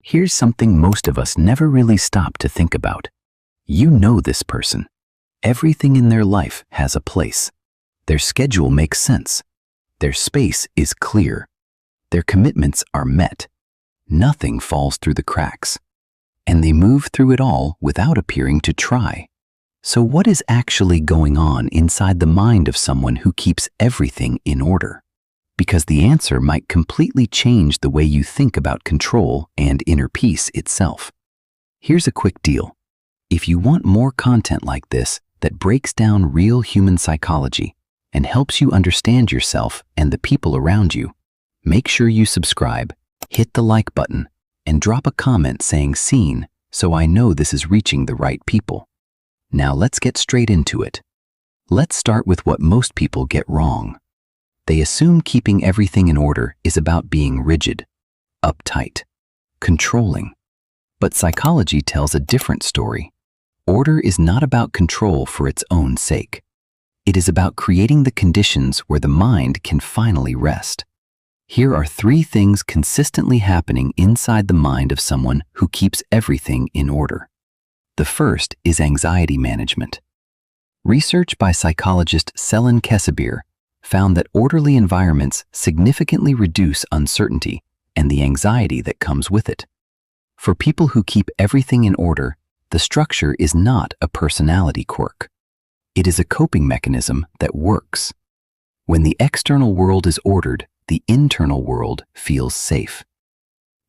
Here's something most of us never really stop to think about. You know this person. Everything in their life has a place. Their schedule makes sense. Their space is clear. Their commitments are met. Nothing falls through the cracks. And they move through it all without appearing to try. So what is actually going on inside the mind of someone who keeps everything in order? Because the answer might completely change the way you think about control and inner peace itself. Here's a quick deal. If you want more content like this that breaks down real human psychology and helps you understand yourself and the people around you, make sure you subscribe, hit the like button, and drop a comment saying "seen" so I know this is reaching the right people. Now let's get straight into it. Let's start with what most people get wrong. They assume keeping everything in order is about being rigid, uptight, controlling. But psychology tells a different story. Order is not about control for its own sake. It is about creating the conditions where the mind can finally rest. Here are 3 things consistently happening inside the mind of someone who keeps everything in order. The first is anxiety management. Research by psychologist Selin Kesabir found that orderly environments significantly reduce uncertainty and the anxiety that comes with it. For people who keep everything in order, the structure is not a personality quirk. It is a coping mechanism that works. When the external world is ordered, the internal world feels safe.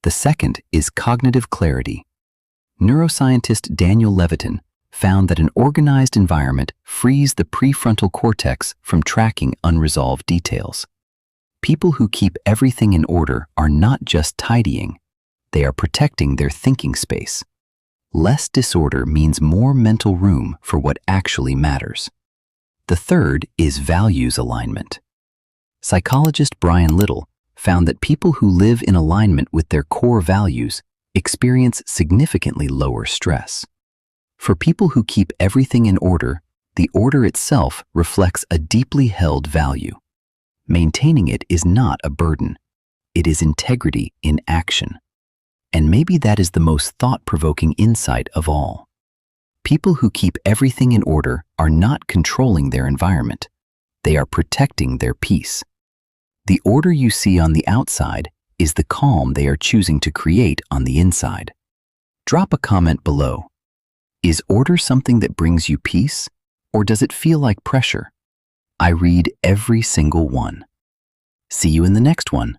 The second is cognitive clarity. Neuroscientist Daniel Levitin found that an organized environment frees the prefrontal cortex from tracking unresolved details. People who keep everything in order are not just tidying, they are protecting their thinking space. Less disorder means more mental room for what actually matters. The third is values alignment. Psychologist Brian Little found that people who live in alignment with their core values experience significantly lower stress. For people who keep everything in order, the order itself reflects a deeply held value. Maintaining it is not a burden. It is integrity in action. And maybe that is the most thought-provoking insight of all. People who keep everything in order are not controlling their environment. They are protecting their peace. The order you see on the outside is the calm they are choosing to create on the inside. Drop a comment below. Is order something that brings you peace, or does it feel like pressure? I read every single one. See you in the next one.